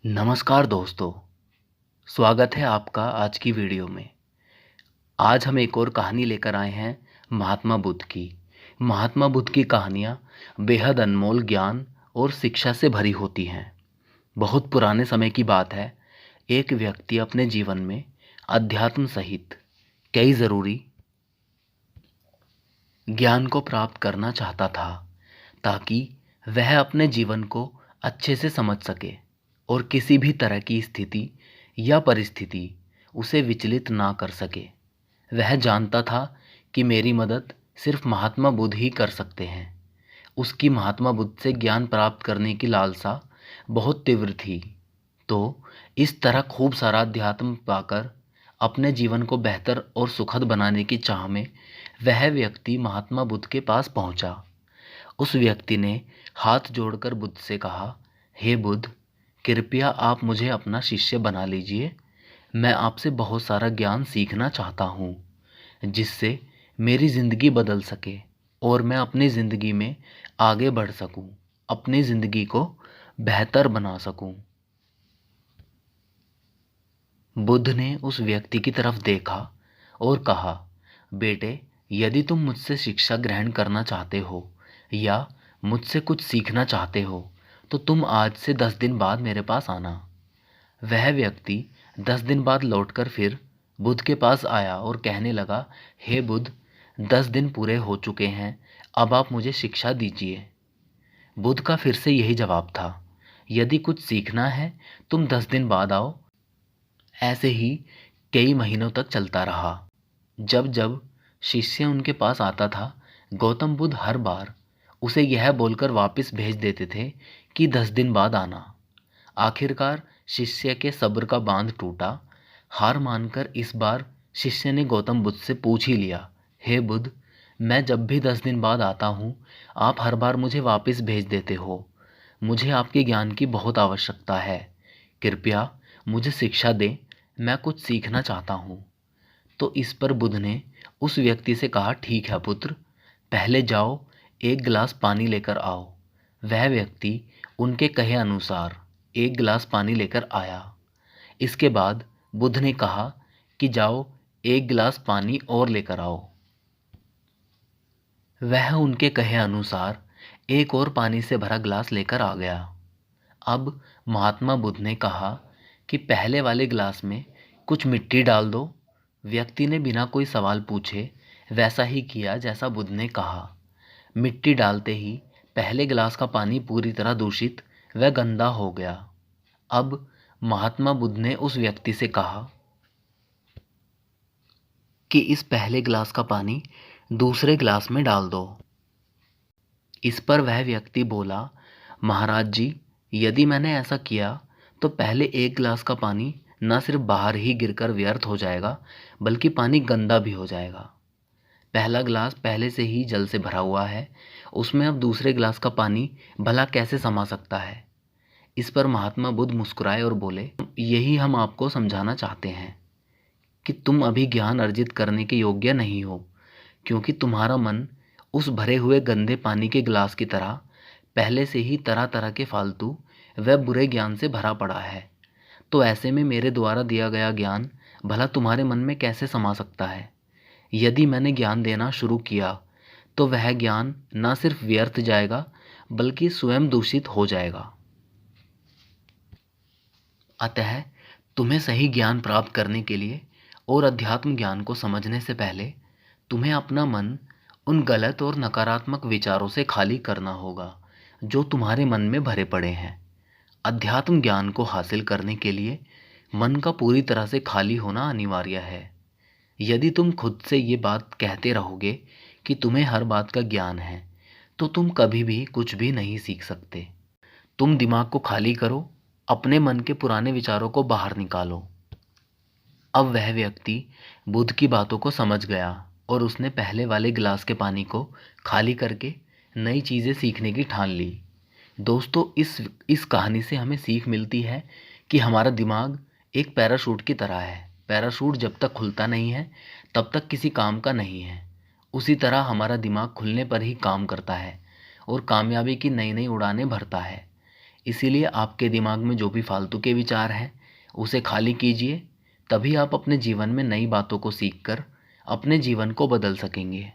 नमस्कार दोस्तों, स्वागत है आपका आज की वीडियो में। आज हम एक और कहानी लेकर आए हैं महात्मा बुद्ध की। महात्मा बुद्ध की कहानियाँ बेहद अनमोल ज्ञान और शिक्षा से भरी होती हैं। बहुत पुराने समय की बात है, एक व्यक्ति अपने जीवन में अध्यात्म सहित कई ज़रूरी ज्ञान को प्राप्त करना चाहता था, ताकि वह अपने जीवन को अच्छे से समझ सके और किसी भी तरह की स्थिति या परिस्थिति उसे विचलित ना कर सके। वह जानता था कि मेरी मदद सिर्फ महात्मा बुद्ध ही कर सकते हैं। उसकी महात्मा बुद्ध से ज्ञान प्राप्त करने की लालसा बहुत तीव्र थी। तो इस तरह खूब सारा अध्यात्म पाकर अपने जीवन को बेहतर और सुखद बनाने की चाह में वह व्यक्ति महात्मा बुद्ध के पास पहुंचा। उस व्यक्ति ने हाथ जोड़कर बुद्ध से कहा, हे बुद्ध, कृपया आप मुझे अपना शिष्य बना लीजिए। मैं आपसे बहुत सारा ज्ञान सीखना चाहता हूँ, जिससे मेरी ज़िंदगी बदल सके और मैं अपनी ज़िंदगी में आगे बढ़ सकूँ, अपनी ज़िंदगी को बेहतर बना सकूँ। बुद्ध ने उस व्यक्ति की तरफ देखा और कहा, बेटे, यदि तुम मुझसे शिक्षा ग्रहण करना चाहते हो या मुझसे कुछ सीखना चाहते हो तो तुम आज से 10 दिन बाद मेरे पास आना। वह व्यक्ति 10 दिन बाद लौटकर फिर बुद्ध के पास आया और कहने लगा, हे बुद्ध, 10 दिन पूरे हो चुके हैं, अब आप मुझे शिक्षा दीजिए। बुद्ध का फिर से यही जवाब था, यदि कुछ सीखना है तुम 10 दिन बाद आओ। ऐसे ही कई महीनों तक चलता रहा। जब जब शिष्य उनके पास आता था, गौतम बुद्ध हर बार उसे यह बोलकर वापस भेज देते थे कि 10 दिन बाद आना। आखिरकार शिष्य के सब्र का बांध टूटा। हार मानकर इस बार शिष्य ने गौतम बुद्ध से पूछ ही लिया, हे बुद्ध, मैं जब भी 10 दिन बाद आता हूँ, आप हर बार मुझे वापस भेज देते हो। मुझे आपके ज्ञान की बहुत आवश्यकता है। कृपया मुझे शिक्षा दें, मैं कुछ सीखना चाहता हूँ। तो इस पर बुद्ध ने उस व्यक्ति से कहा, ठीक है पुत्र, पहले जाओ एक गिलास पानी लेकर आओ। वह व्यक्ति उनके कहे अनुसार एक गिलास पानी लेकर आया। इसके बाद बुद्ध ने कहा कि जाओ एक गिलास पानी और लेकर आओ। वह उनके कहे अनुसार एक और पानी से भरा गिलास लेकर आ गया। अब महात्मा बुद्ध ने कहा कि पहले वाले गिलास में कुछ मिट्टी डाल दो। व्यक्ति ने बिना कोई सवाल पूछे वैसा ही किया जैसा बुद्ध ने कहा। मिट्टी डालते ही पहले गिलास का पानी पूरी तरह दूषित व गंदा हो गया। अब महात्मा बुद्ध ने उस व्यक्ति से कहा कि इस पहले गिलास का पानी दूसरे गिलास में डाल दो। इस पर वह व्यक्ति बोला, महाराज जी, यदि मैंने ऐसा किया तो पहले एक गिलास का पानी न सिर्फ बाहर ही गिरकर व्यर्थ हो जाएगा, बल्कि पानी गंदा भी हो जाएगा। पहला गिलास पहले से ही जल से भरा हुआ है, उसमें अब दूसरे गिलास का पानी भला कैसे समा सकता है। इस पर महात्मा बुद्ध मुस्कुराए और बोले, यही हम आपको समझाना चाहते हैं कि तुम अभी ज्ञान अर्जित करने के योग्य नहीं हो, क्योंकि तुम्हारा मन उस भरे हुए गंदे पानी के गिलास की तरह पहले से ही तरह तरह के फालतू व बुरे ज्ञान से भरा पड़ा है। तो ऐसे में मेरे द्वारा दिया गया ज्ञान भला तुम्हारे मन में कैसे समा सकता है। यदि मैंने ज्ञान देना शुरू किया तो वह ज्ञान न सिर्फ व्यर्थ जाएगा, बल्कि स्वयं दूषित हो जाएगा। अतः तुम्हें सही ज्ञान प्राप्त करने के लिए और अध्यात्म ज्ञान को समझने से पहले तुम्हें अपना मन उन गलत और नकारात्मक विचारों से खाली करना होगा जो तुम्हारे मन में भरे पड़े हैं। अध्यात्म ज्ञान को हासिल करने के लिए मन का पूरी तरह से खाली होना अनिवार्य है। यदि तुम खुद से ये बात कहते रहोगे कि तुम्हें हर बात का ज्ञान है, तो तुम कभी भी कुछ भी नहीं सीख सकते। तुम दिमाग को खाली करो, अपने मन के पुराने विचारों को बाहर निकालो। अब वह व्यक्ति बुद्ध की बातों को समझ गया और उसने पहले वाले गिलास के पानी को खाली करके नई चीज़ें सीखने की ठान ली। दोस्तों, इस कहानी से हमें सीख मिलती है कि हमारा दिमाग एक पैराशूट की तरह है। पैराशूट जब तक खुलता नहीं है तब तक किसी काम का नहीं है। उसी तरह हमारा दिमाग खुलने पर ही काम करता है और कामयाबी की नई नई उड़ानें भरता है। इसीलिए आपके दिमाग में जो भी फालतू के विचार हैं उसे खाली कीजिए, तभी आप अपने जीवन में नई बातों को सीखकर अपने जीवन को बदल सकेंगे।